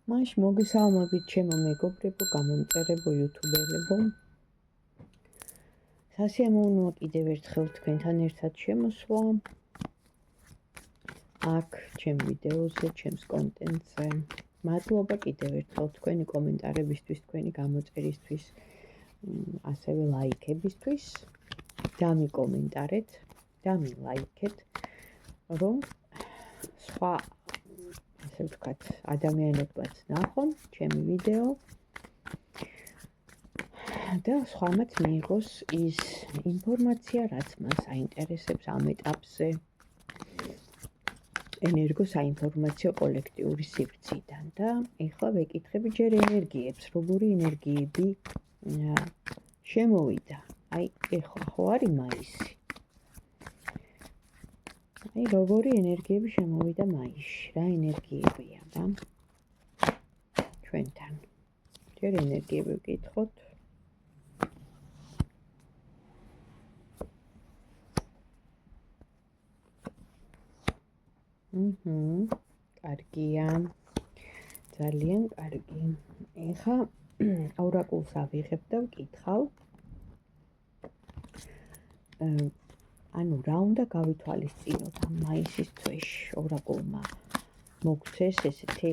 მაშ მოგესალმებით ჩემო მეგობრებო, გამომწერებო, იუთუბერებო. სასიამოვნოა კიდევ ერთხელ თქვენთან ერთად შემოსვლა. აქ ჩემ ვიდეოზე, ჩემს კონტენტზე. მადლობა კიდევ ერთხელ თქვენი კომენტარებისთვის, თქვენი გამოწერისთვის, ასევე ლაიქებისთვის. დამიკომენტარეთ, დამილაიქეთ, რომ სხვა ასე ვთქვათ, ადამიანებმაც ნახონ ჩემი ვიდეო და სხვამაც მიიღოს ის ინფორმაცია, რაც მას აინტერესებს ამ ეტაპზე ენერგო-საინფორმაციო კოლექტიური სივრციდან და ეხლა ვეკითხები ჯერ ენერგიებს, როგორი ენერგიები შემოვიდა. აი, ეხლა ხო არის მაისი. აი, როგორი ენერგიები შემოვიდა მაისში, რა ენერგიებია და ჩვენთან. ჯერ ენერგიები ვკითხოთ. კარგია. ძალიან კარგი. ეხლა ორაკულს ავიღებ და ვკითხავ. ანუ რა უნდა გავითვალისწინოთ ამ მაისის თვეში? ორაკულმა მოგცეს ესეთი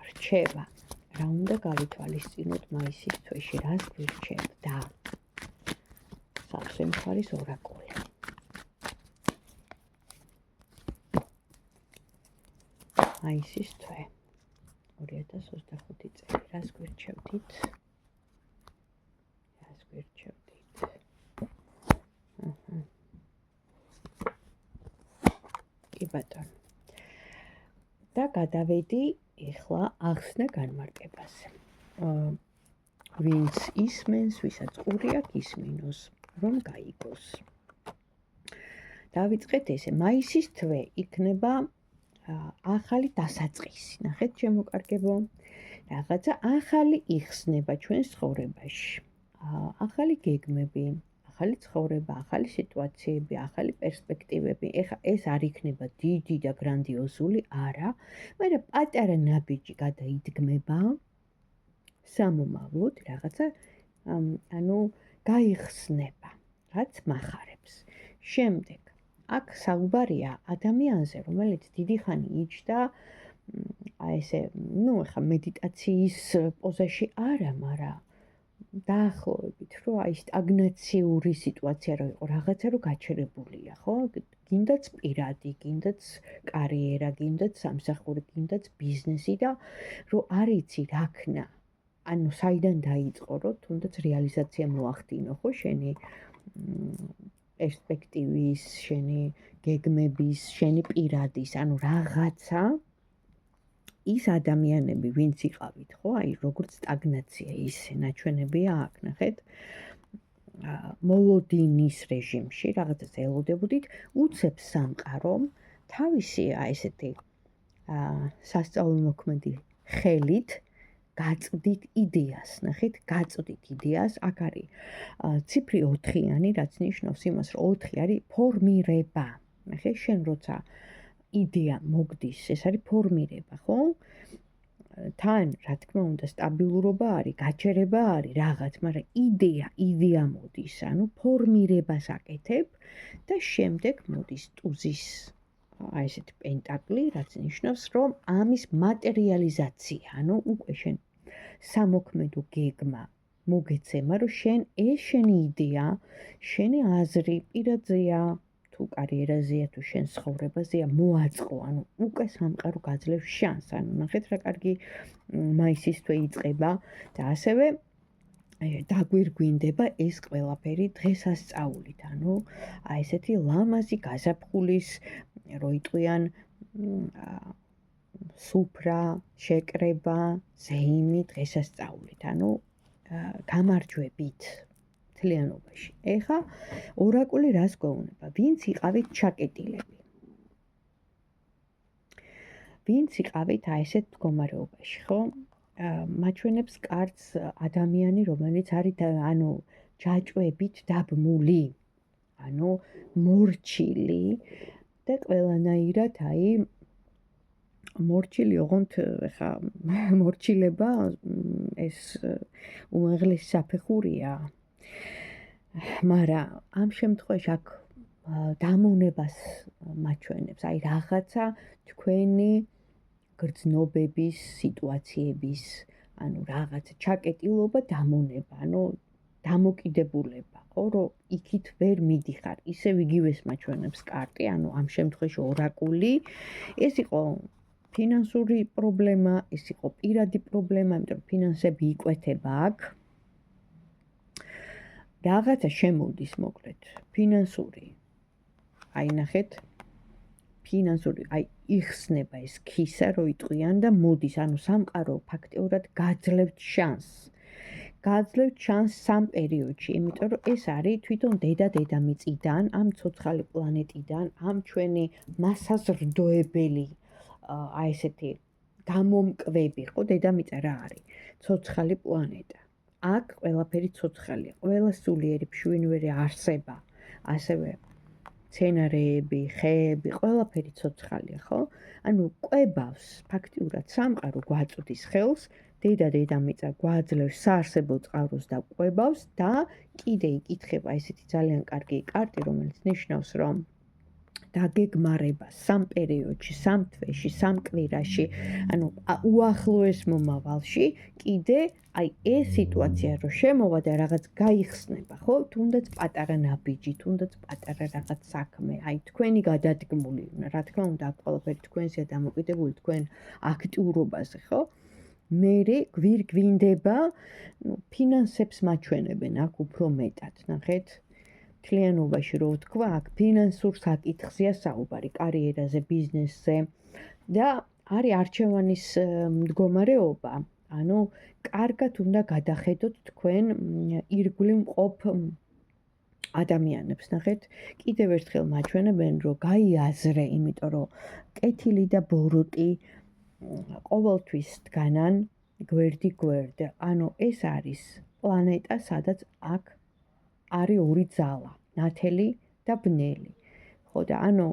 რჩევა. რა უნდა გავითვალისწინოთ მაისის თვეში? რას გვირჩევდა? სავსე მხარის ორაკული. მაისის თვე 2025 წელი. რას გვირჩევდით? რას გვირჩევდით? კი ბატონო. და გადავედი ეხლა ახსნა განმარტებაზე. ვინც ისმენს, ვისაც ყური აქვს, ისმინოს, რომ გაიგოს. დავიწყეთ ესე. მაისის თვე იქნება ახალი დასაწყისი. ნახეთ ჩემო კარგებო. რაღაცა ახალი იხსნება ჩვენს ცხოვრებაში. ახალი გეგმები, ახალი ცხოვრება, ახალი სიტუაციები, ახალი პერსპექტივები. ეხლა ეს არ იქნება დიდი და გრანდიოზული, არა, მაგრამ პატარა ნაბიჯი გადაიდგმება სამომავლოდ რაღაცა გაიხსნება, რაც მახარებს. შემდეგ აქ საუბარია ადამიანზე, რომელიც დიდი ხანი იჯდა ესე, ეხლა მედიტაციის პოზაში არა, მაგრამ დაახლოებით, რომ აი სტაგნაციური სიტუაცია რო იყო, რაღაცა რო გაჩერებულია, ხო? გინდაც პირადი, გინდაც კარიერა, გინდაც სამსახური, გინდაც ბიზნესი და რო არ იცი რა ქნა. ანუ საიდან დაიწყო, რომ თუნდაც რეალიზაცია მოახდინო, ხო, შენი პერსპექტივის, შენი გეგმების, შენი პირადის, ანუ რაღაცა ის ადამიანები, ვინც იყავით, ხო, აი როგორც სტაგნაცია ისე ნაჩვენებია აქ, ნახეთ. მოლოდინის რეჟიმში რაღაცას ელოდებოდით, უცებს სამყარომ თავისი ესეთი სასწაულმოქმედი ხელით გაწვდით იდეას, ნახეთ, გაწვდით იდეას, აქ არის ციფრი 4-იანი, რაც ნიშნავს იმას, რომ 4 არის ფორმირება. ნახე, შენ როცა იდეა მოგდის, ეს არის ფორმირება, ხო? თან, რა თქმა უნდა, სტაბილურობა არის, გაჩერება არის, რაღაც, მაგრამ იდეა მოდის, ანუ ფორმირებას აკეთებ და შემდეგ მოდის ტუზის ესეთი პენტაკლი, რაც ნიშნავს, რომ ამის მატერიალიზაცია, ანუ უკვე შენ სამოქმედო გეგმა მოგეცემა, რომ შენ ეს შენი იდეა, შენი აზრი პირადზეა, თუ კარიერაზეა, თუ შენ ცხოვრებაზეა, მოაწყო, ანუ უკვე სამყარო გაძლევს შანსს, ანუ ნახეთ რა კარგი მაისის თვე იწყება და ასევე დაგვირგვინდება ეს ყველაფერი დღესასწაულით, ანუ აი ესეთი ლამაზი გაზაფხულის რო იტყვიან სუფრა, შეკრება, ზეიმი დღესასწაულით, ანუ გამარჯვებით მთლიანობაში. ეხლა ორაკული რას გვეუბნება? ვინც იყავით ჩაკეტილები? ვინც იყავით აი ესეთ მდგომარეობაში, ხო? მაჩვენებს კარგს ადამიანი, რომელიც არის ანუ ჯაჭვებით დაბმული, ანუ მორჩილი და ყველანაირად აი მორჩილი ოღონდ ხა მორჩილება ეს უმაღლესი საფეხურია. მაგრამ ამ შემთხვევაში აქ დამონებას მაჩვენებს, აი რაღაცა თქვენი გრძნობების, სიტუაციების, ანუ რაღაცა ჩაკეტილობა, დამონება, ანუ დამოკიდებულება, ხო, რომ იქით ვერ მიდიხარ. ისევ იგივეს მაჩვენებს კარტი, ანუ ამ შემთხვევაში ორაკული. ეს იყო ფინანსური პრობლემა, ეს იყო პირადი პრობლემა, იმიტომ რომ ფინანსები იკვეთება აქ. რაღაცა შემოდის მოკლედ, ფინანსური. აი ნახეთ, ფინანსური, აი იხსნება ეს ქისა, რო იტყვიან და მოდის, ანუ სამყარო ფაქტიურად გაძლევთ შანსს. გაძლევთ შანსს სამ პერიოდში, იმიტომ რომ ეს არის თვითონ დედა-დედამიწიდან, ამ ცოცხალი პლანეტიდან, ამ ჩვენი მასაზრდოებელი, აი ესეთი გამომკვები, ხო, დედამიწა რა არის? ცოცხალი პლანეტა. აქ ყველაფერი ცოცხალია, ყველა სულიერი ფშვინვერი არსება, ასევე მცენარეები, ხეები, ყველაფერი ცოცხალია, ხო? ანუ კვებავს ფაქტიურად სამყარო გვაწვდის ხელს, დედა-დედამიწა გვაძლევს საარსებო წყაროს და კვებავს და კიდე იკითხება ესეთი ძალიან კარგი კარტი, რომელიც ნიშნავს, რომ დაგეგმარება სამ პერიოდში, სამ თვეში, სამ კვირაში, ანუ უახლოეს მომავალში, კიდე აი ეს სიტუაცია რო შემოვა და რაღაც გაიხსნება, ხო? თუნდაც პატარა ნაბიჯი, თუნდაც პატარა რაღაც საქმე, აი თქვენი გადადგმული, რა თქმა უნდა, აქ ყველაფერი თქვენზეა დამოკიდებული, თქვენ აქტიურობაზე, ხო? მერე გვირგვინდება, ფინანსებს მაჩვენებენ აქ უფრო მეტად, ნახეთ? მთლიანობაში რო ვთქვა, აქ ფინანსურ საკითხზეა საუბარი, კარიერაზე, ბიზნესზე და არის არჩევანის მდგომარეობა. ანუ კარგად უნდა გადახედოთ თქვენ ირგვლივ მყოფ ადამიანებს, ნახეთ? კიდევ ერთხელ მაჩვენებენ, რომ გაიაზრე, იმიტომ რომ კეთილი და ბოროტი ყოველთვის დგანან გვერდი-გვერდ. ანუ ეს არის პლანეტა, სადაც აქ არის ორი ძალა, ნათელი და ბნელი. ხო და ანუ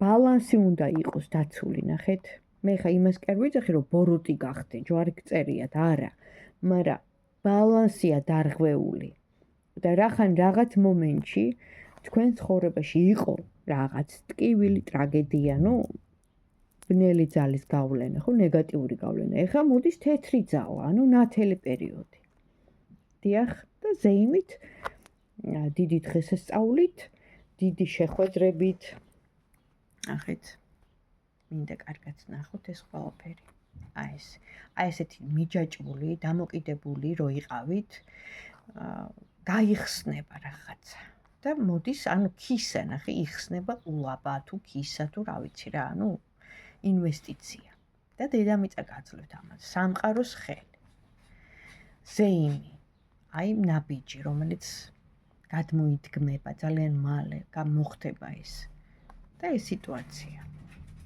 ბალანსი უნდა იყოს დაცული, ნახეთ? მე ხა იმას კი არ ვიძახი, რომ ბოროტი გახდე, ჯვარი გწერიათ, არა. მაგრამ ბალანსია დარღვეული. და რახან რაღაც მომენტში თქვენ ცხოვრებაში იყო რაღაც ტკივილი, ტრაგედია, ბნელი ძალის გავლენა, ხო, ნეგატიური გავლენა. ეხლა მოდის თეთრი ძალა, ანუ ნათელი პერიოდი. დიახ, და ზეიმით დიდი დღესასწაულით, დიდი შეხვედრებით. ნახეთ, მინდა კარგად ნახოთ ეს ყველაფერი. აი ესეთი მიჯაჭვული, დამოკიდებული რო იყავით, გაიხსნება რაღაცა. და მოდის, ანუ ქისა, ნახე, იხსნება ყლაბა თუ ქისა თუ რა ვიცი რა, ანუ ინვესტიცია. და დედამიწა გაძლევთ ამას, სამყაროს ხელი. ზეიმი, აი ნაბიჯი, რომელიც გადმოიდგმება ძალიან მალე, გამოხდება ეს. და ეს სიტუაცია.